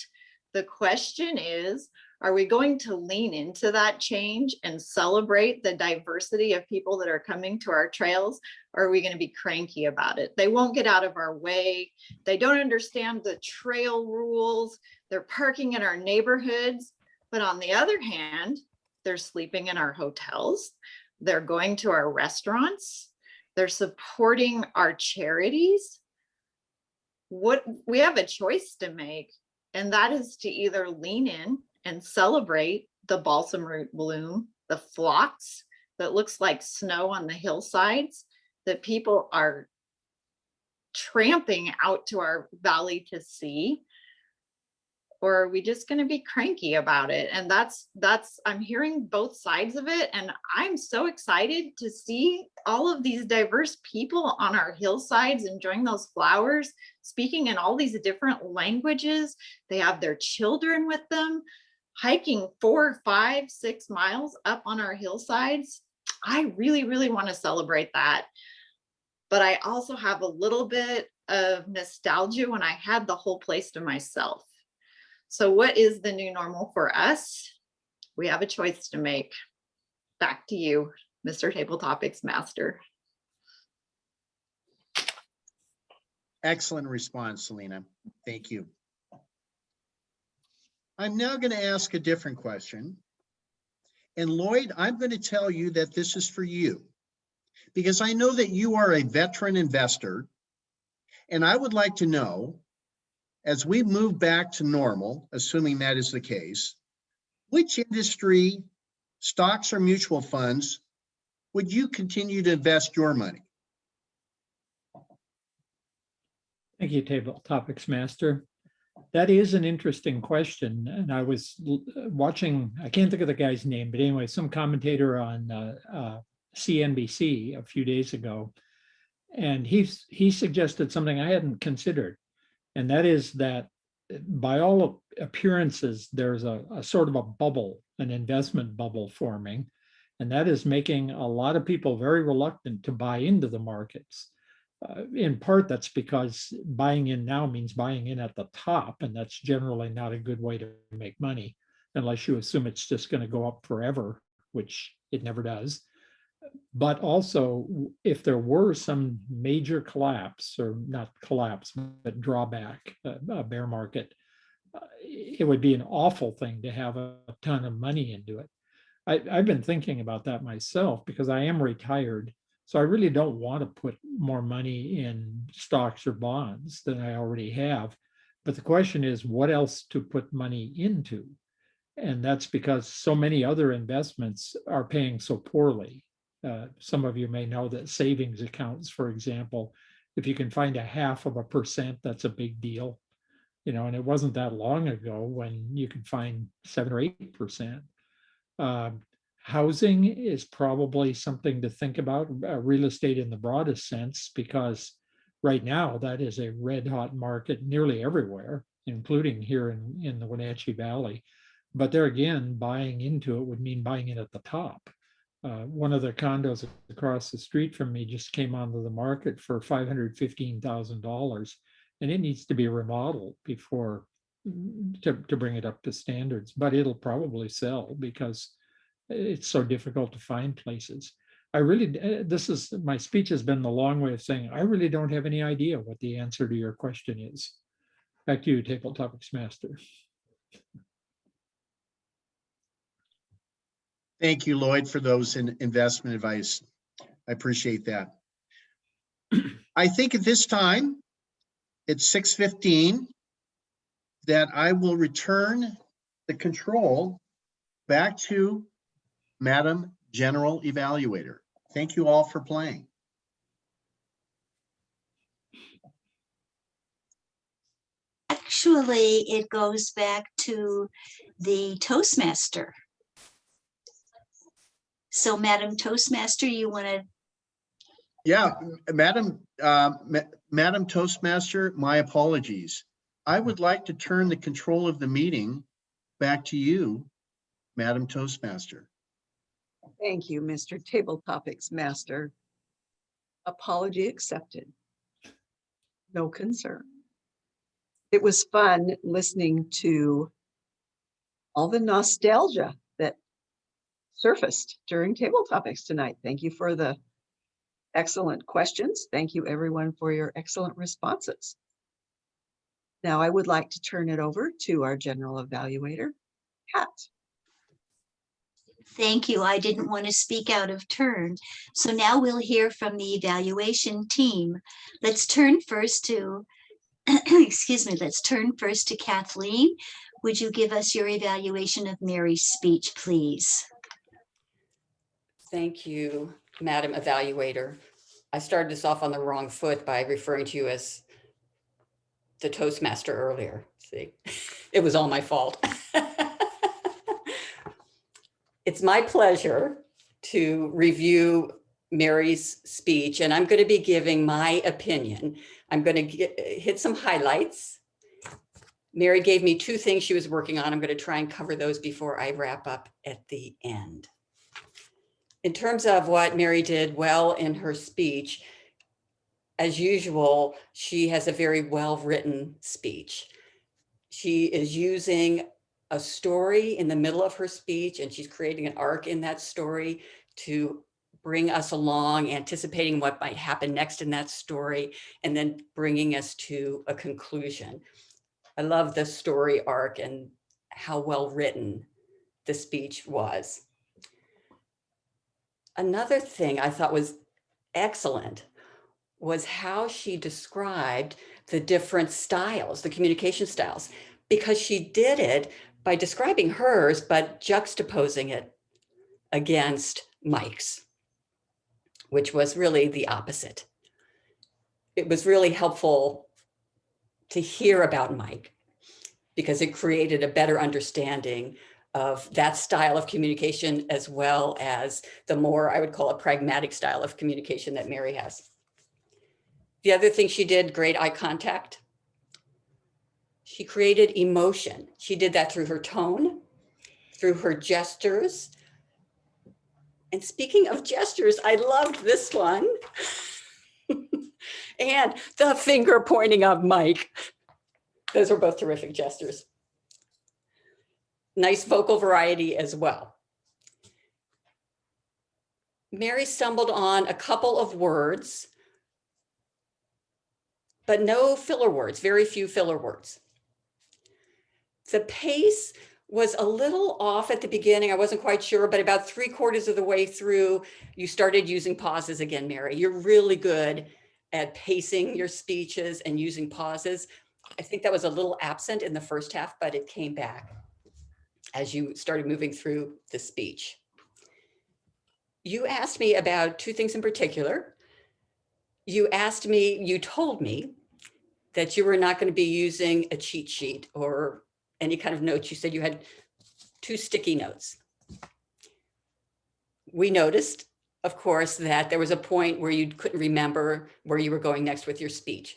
The question is, are we going to lean into that change and celebrate the diversity of people that are coming to our trails? Or are we going to be cranky about it? They won't get out of our way. They don't understand the trail rules. They're parking in our neighborhoods. But on the other hand, they're sleeping in our hotels. They're going to our restaurants. They're supporting our charities. We have a choice to make, and that is to either lean in and celebrate the balsam root bloom, the phlox that looks like snow on the hillsides that people are tramping out to our valley to see, or are we just going to be cranky about it? And I'm hearing both sides of it. And I'm so excited to see all of these diverse people on our hillsides enjoying those flowers, speaking in all these different languages. They have their children with them, hiking 4, 5, 6 miles up on our hillsides. I really, really want to celebrate that. But I also have a little bit of nostalgia when I had the whole place to myself. So what is the new normal for us? We have a choice to make. Back to you, Mr. Table Topics Master.
Excellent response, Selena. Thank you. I'm now going to ask a different question. And Lloyd, I'm going to tell you that this is for you, because I know that you are a veteran investor. And I would like to know, as we move back to normal, assuming that is the case, which industry, stocks or mutual funds, would you continue to invest your money?
Thank you, Table Topics Master. That is an interesting question. And I was watching, I can't think of the guy's name, but anyway, some commentator on CNBC a few days ago. And he suggested something I hadn't considered. And that is that by all appearances, there's a sort of a bubble, an investment bubble forming. And that is making a lot of people very reluctant to buy into the markets. In part, that's because buying in now means buying in at the top, and that's generally not a good way to make money, unless you assume it's just going to go up forever, which it never does. But also, if there were some major collapse, or not collapse, but drawback, a bear market, it would be an awful thing to have a ton of money into it. I've been thinking about that myself because I am retired. So I really don't want to put more money in stocks or bonds than I already have. But the question is, what else to put money into? And that's because so many other investments are paying so poorly. Some of you may know that savings accounts, for example, if you can find 0.5%, that's a big deal. You know, and it wasn't that long ago when you could find 7 or 8%. Housing is probably something to think about, real estate in the broadest sense, because right now that is a red hot market nearly everywhere, including here in the Wenatchee Valley. But there again, buying into it would mean buying it at the top. One of the condos across the street from me just came onto the market for $515,000, and it needs to be remodeled before to bring it up to standards. But it'll probably sell because it's so difficult to find places. My speech has been the long way of saying, I really don't have any idea what the answer to your question is. Back to you, Table Topics Master.
Thank you, Lloyd, for those investment advice. I appreciate that. I think at this time, it's 6:15, that I will return the control back to Madam General Evaluator. Thank you all for playing.
Actually, it goes back to the Toastmaster. So Madam Toastmaster, you want to?
Yeah, Madam Toastmaster, my apologies. I would like to turn the control of the meeting back to you, Madam Toastmaster.
Thank you, Mr. Table Topics Master. Apology accepted. No concern. It was fun listening to all the nostalgia that surfaced during Table Topics tonight. Thank you for the excellent questions. Thank you, everyone, for your excellent responses. Now, I would like to turn it over to our General Evaluator, Pat.
Thank you. I didn't want to speak out of turn. So now we'll hear from the evaluation team. Let's turn first to, excuse me, let's turn first to Kathleen. Would you give us your evaluation of Mary's speech, please?
Thank you, Madam Evaluator. I started this off on the wrong foot by referring to you as the Toastmaster earlier. See, It was all my fault. It's my pleasure to review Mary's speech, and I'm going to be giving my opinion. I'm going to hit some highlights. Mary gave me 2 things she was working on. I'm going to try and cover those before I wrap up at the end. In terms of what Mary did well in her speech, as usual, she has a very well-written speech. She is using a story in the middle of her speech, and she's creating an arc in that story to bring us along, anticipating what might happen next in that story, and then bringing us to a conclusion. I love the story arc and how well written the speech was. Another thing I thought was excellent was how she described the different styles, the communication styles, because she did it by describing hers, but juxtaposing it against Mike's, which was really the opposite. It was really helpful to hear about Mike because it created a better understanding of that style of communication, as well as the more, I would call, a pragmatic style of communication that Mary has. The other thing she did, great eye contact. She created emotion. She did that through her tone, through her gestures. And speaking of gestures, I loved this one. And the finger pointing of Mike. Those were both terrific gestures. Nice vocal variety as well. Mary stumbled on a couple of words, but no filler words, very few filler words. The pace was a little off at the beginning. I wasn't quite sure, but about 3/4 of the way through, you started using pauses again, Mary. You're really good at pacing your speeches and using pauses. I think that was a little absent in the first half, but it came back as you started moving through the speech. You asked me about 2 things in particular. You told me that you were not going to be using a cheat sheet or any kind of notes. You said you had 2 sticky notes. We noticed, of course, that there was a point where you couldn't remember where you were going next with your speech.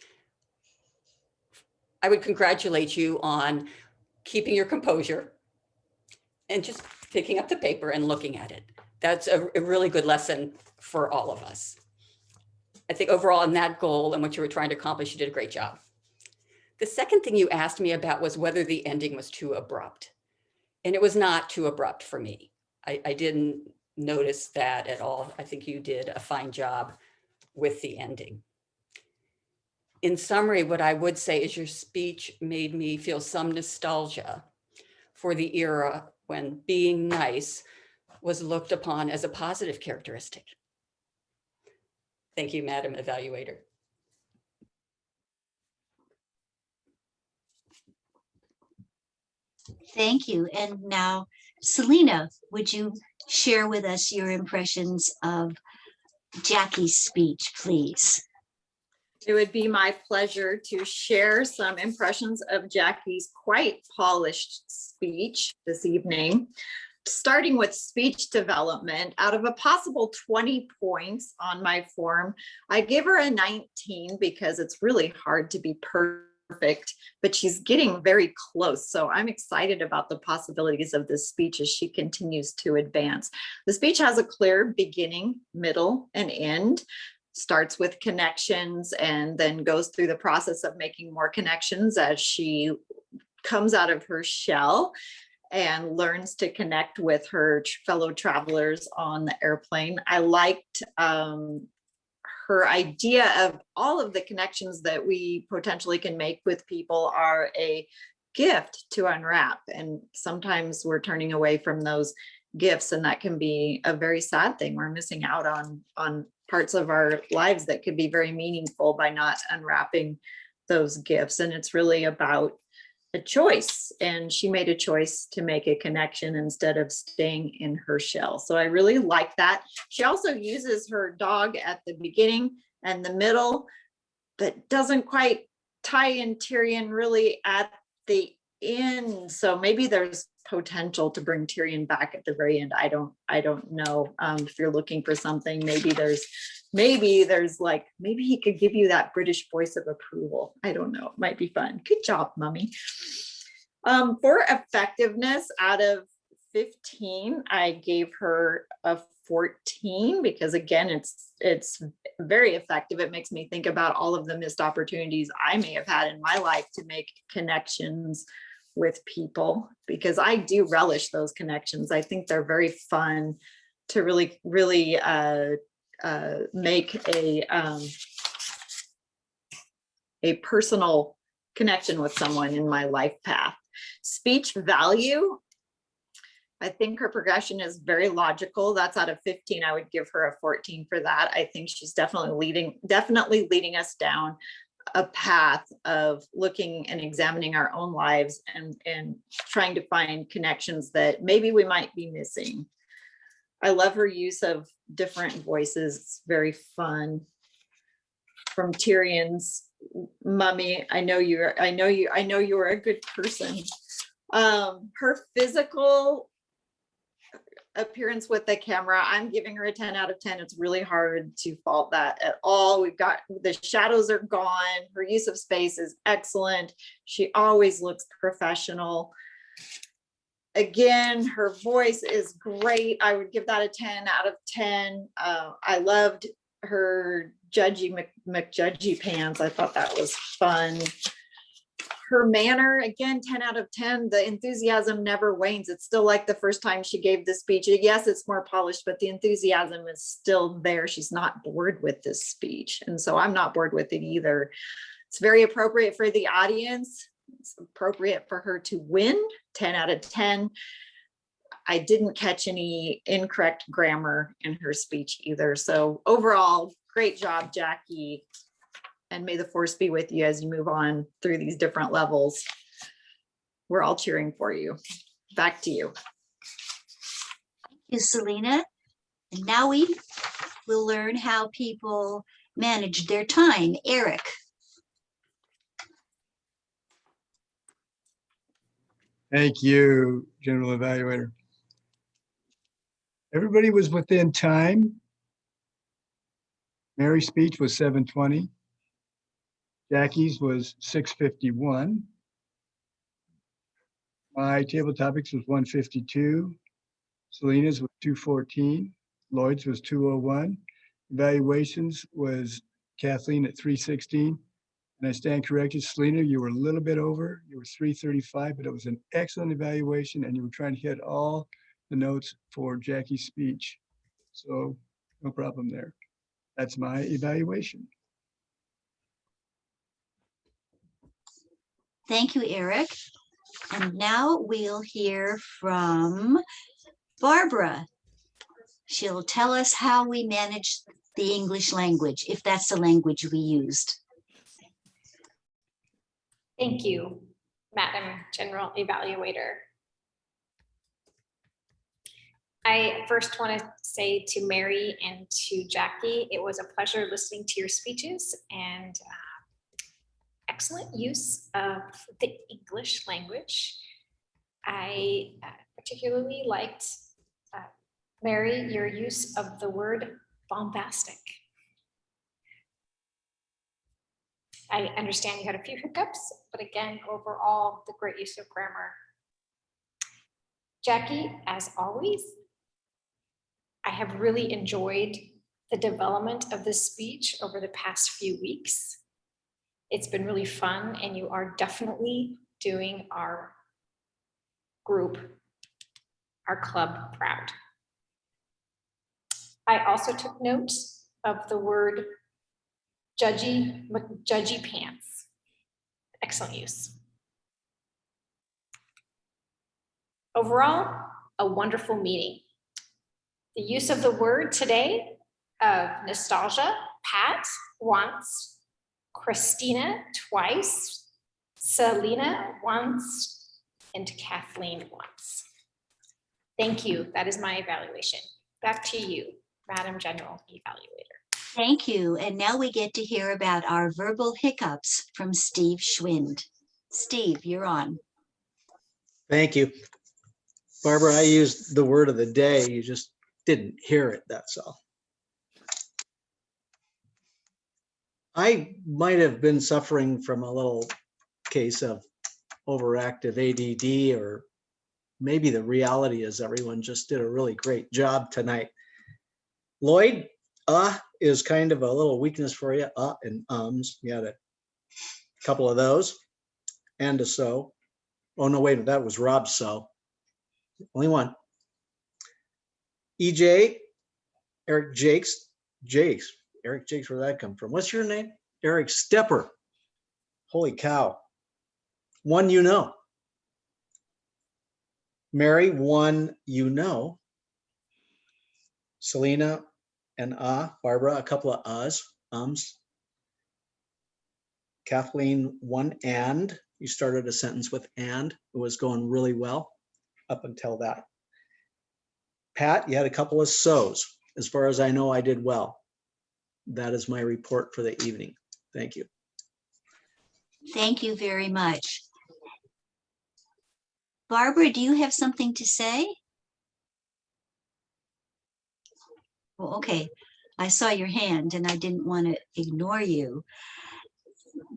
I would congratulate you on keeping your composure and just picking up the paper and looking at it. That's a really good lesson for all of us. I think overall in that goal and what you were trying to accomplish, you did a great job. The second thing you asked me about was whether the ending was too abrupt. And it was not too abrupt for me. I didn't notice that at all. I think you did a fine job with the ending. In summary, what I would say is your speech made me feel some nostalgia for the era when being nice was looked upon as a positive characteristic. Thank you, Madam Evaluator.
Thank you. And now, Selena, would you share with us your impressions of Jackie's speech, please?
It would be my pleasure to share some impressions of Jackie's quite polished speech this evening. Starting with speech development, out of a possible 20 points on my form, I give her a 19 because it's really hard to be perfect, but she's getting very close. So I'm excited about the possibilities of this speech as she continues to advance. The speech has a clear beginning, middle, and end. Starts with connections and then goes through the process of making more connections as she comes out of her shell and learns to connect with her fellow travelers on the airplane. I liked her idea of all of the connections that we potentially can make with people are a gift to unwrap. And sometimes we're turning away from those gifts, and that can be a very sad thing. We're missing out on parts of our lives that could be very meaningful by not unwrapping those gifts. And it's really about a choice, and she made a choice to make a connection instead of staying in her shell. So I really like that. She also uses her dog at the beginning and the middle, but doesn't quite tie in Tyrion really at the in, so maybe there's potential to bring Tyrion back at the very end. I don't know. If you're looking for something, maybe there's like, maybe he could give you that British voice of approval. I don't know. It might be fun. Good job, Mummy. For effectiveness, out of 15, I gave her a 14 because again, it's very effective. It makes me think about all of the missed opportunities I may have had in my life to make connections with people, because I do relish those connections. I think they're very fun to really make a personal connection with someone in my life path. Speech value, I think her progression is very logical. That's out of 15. I would give her a 14 for that. I think she's definitely leading us down a path of looking and examining our own lives and trying to find connections that maybe we might be missing. I love her use of different voices. It's very fun. From Tyrion's, Mummy, I know you are a good person. Her physical appearance with the camera, I'm giving her a 10 out of 10. It's really hard to fault that at all. We've got, the shadows are gone. Her use of space is excellent. She always looks professional. Again, her voice is great. I would give that a 10 out of 10. I loved her Judgy McJudgy pants. I thought that was fun. Her manner, again, 10 out of 10. The enthusiasm never wanes. It's still like the first time she gave the speech. Yes, it's more polished, but the enthusiasm is still there. She's not bored with this speech. And so I'm not bored with it either. It's very appropriate for the audience. It's appropriate for her to win, 10 out of 10. I didn't catch any incorrect grammar in her speech either. So overall, great job, Jackie. And may the force be with you as you move on through these different levels. We're all cheering for you. Back to you.
Thank you, Selena. And now we will learn how people manage their time. Eric.
Thank you, General Evaluator. Everybody was within time. Mary's speech was 7:20. Jackie's was 6:51. My table topics was 1:52. Selena's was 2:14. Lloyd's was 2:01. Evaluations was Kathleen at 3:16. And I stand corrected, Selena, you were a little bit over. You were 3:35, but it was an excellent evaluation and you were trying to hit all the notes for Jackie's speech. So no problem there. That's my evaluation.
Thank you, Eric. And now we'll hear from Barbara. She'll tell us how we manage the English language, if that's the language we used.
Thank you, Madam General Evaluator. I first want to say to Mary and to Jackie, it was a pleasure listening to your speeches and excellent use of the English language. I particularly liked, Mary, your use of the word bombastic. I understand you had a few hiccups, but again, overall, the great use of grammar. Jackie, as always, I have really enjoyed the development of this speech over the past few weeks. It's been really fun, and you are definitely doing our group, our club, proud. I also took note of the word judgy pants. Excellent use. Overall, a wonderful meeting. The use of the word today of nostalgia, Pat once, Christina twice, Selena once, and Kathleen once. Thank you. That is my evaluation. Back to you, Madam General Evaluator.
Thank you. And now we get to hear about our verbal hiccups from Steve Schwind. Steve, you're on.
Thank you. Barbara, I used the word of the day. You just didn't hear it, that's all. I might have been suffering from a little case of overactive ADD, or maybe the reality is everyone just did a really great job tonight. Lloyd, is kind of a little weakness for you. And ums, you had a couple of those, and a so. Oh no, wait, that was Rob's so. Only one. EJ, Eric Jakes, Eric Jakes, where'd that come from? What's your name? Eric Stepper. Holy cow. One you know. Mary, one you know. Selena and Barbara, a couple of ums. Kathleen, one and. You started a sentence with and. It was going really well up until that. Pat, you had a couple of so's. As far as I know, I did well. That is my report for the evening. Thank you.
Thank you very much. Barbara, do you have something to say? Well, okay. I saw your hand and I didn't want to ignore you.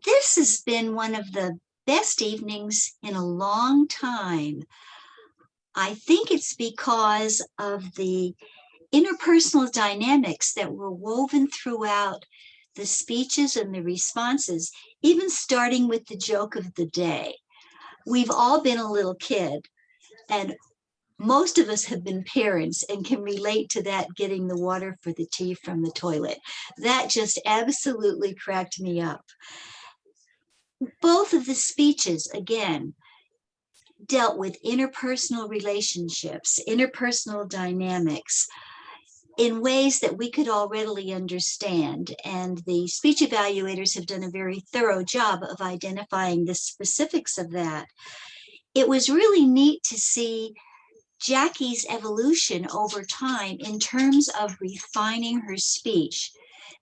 This has been one of the best evenings in a long time. I think it's because of the interpersonal dynamics that were woven throughout the speeches and the responses, even starting with the joke of the day. We've all been a little kid, and most of us have been parents and can relate to that, getting the water for the tea from the toilet. That just absolutely cracked me up. Both of the speeches, again, dealt with interpersonal relationships, interpersonal dynamics in ways that we could all readily understand. And the speech evaluators have done a very thorough job of identifying the specifics of that. It was really neat to see Jackie's evolution over time in terms of refining her speech.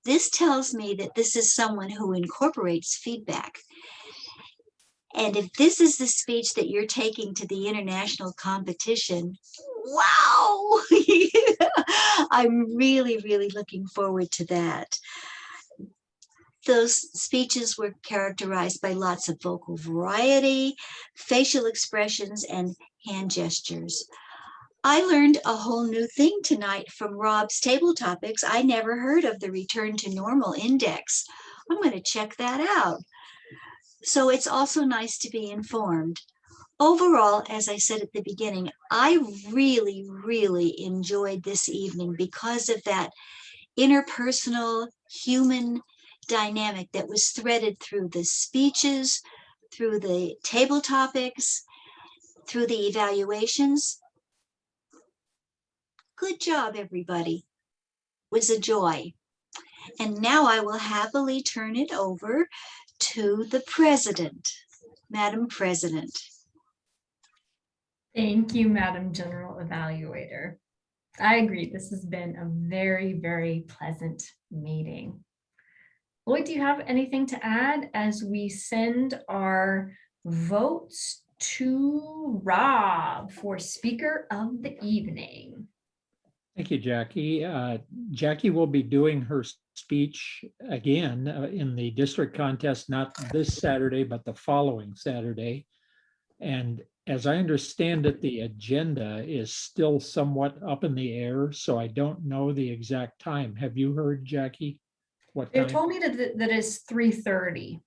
This tells me that this is someone who incorporates feedback. And if this is the speech that you're taking to the international competition, wow! I'm really, really looking forward to that. Those speeches were characterized by lots of vocal variety, facial expressions, and hand gestures. I learned a whole new thing tonight from Rob's table topics. I never heard of the return to normal index. I'm going to check that out. So it's also nice to be informed. Overall, as I said at the beginning, I really, really enjoyed this evening because of that interpersonal human dynamic that was threaded through the speeches, through the table topics, through the evaluations. Good job, everybody. It was a joy. And now I will happily turn it over to the President. Madam President.
Thank you, Madam General Evaluator. I agree. This has been a very, very pleasant meeting. Lloyd, do you have anything to add as we send our votes to Rob for Speaker of the Evening?
Thank you, Jackie. Jackie will be doing her speech again in the district contest, not this Saturday, but the following Saturday. And as I understand it, the agenda is still somewhat up in the air, so I don't know the exact time. Have you heard, Jackie? What
They
time?
told me that it's 3:30.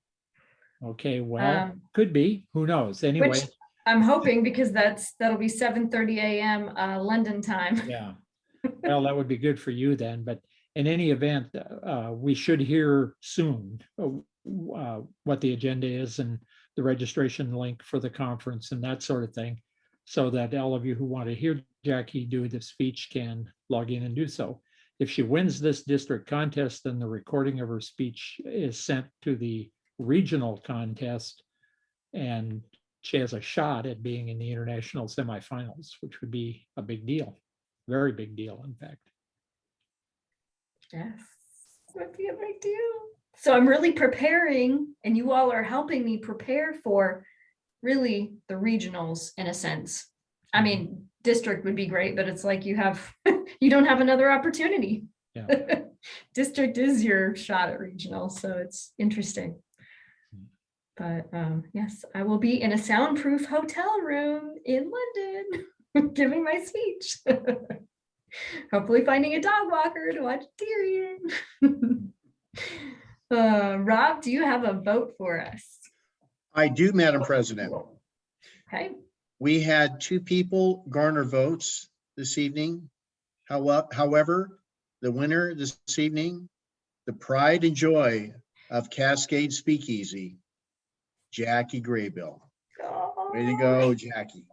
Okay, well, could be. Who knows? Anyway.
Which I'm hoping, because that'll be 7:30 a.m. London time.
Yeah. Well, that would be good for you then. But in any event, we should hear soon what the agenda is and the registration link for the conference and that sort of thing, so that all of you who want to hear Jackie do the speech can log in and do so. If she wins this district contest, then the recording of her speech is sent to the regional contest, and she has a shot at being in the international semifinals, which would be a big deal. Very big deal, in fact.
Yes, it would be a big deal. So I'm really preparing, and you all are helping me prepare for
really the regionals in a sense. I mean, district would be great, but it's like you have, you don't have another opportunity.
Yeah.
District is your shot at regional, so it's interesting. But yes, I will be in a soundproof hotel room in London giving my speech. Hopefully finding a dog walker to watch Tyrion. Rob, do you have a vote for us?
I do, Madam President.
Okay.
We had 2 people garner votes this evening. However, the winner this evening, the pride and joy of Cascade Speakeasy, Jackie Graybill. Way to go, Jackie.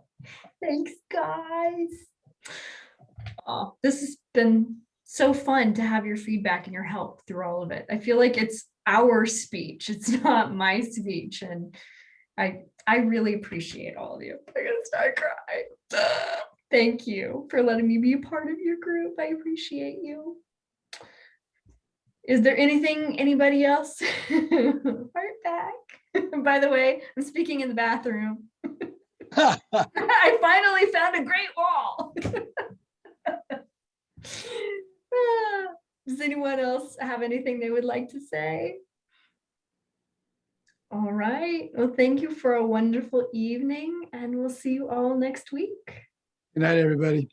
Thanks, guys. Oh, this has been so fun to have your feedback and your help through all of it. I feel like it's our speech. It's not my speech. And I really appreciate all of you. I'm gonna start crying. Thank you for letting me be a part of your group. I appreciate you. Is there anything, anybody else? Heart back. By the way, I'm speaking in the bathroom. I finally found a great wall. Does anyone else have anything they would like to say? All right. Well, thank you for a wonderful evening, and we'll see you all next week.
Good night, everybody.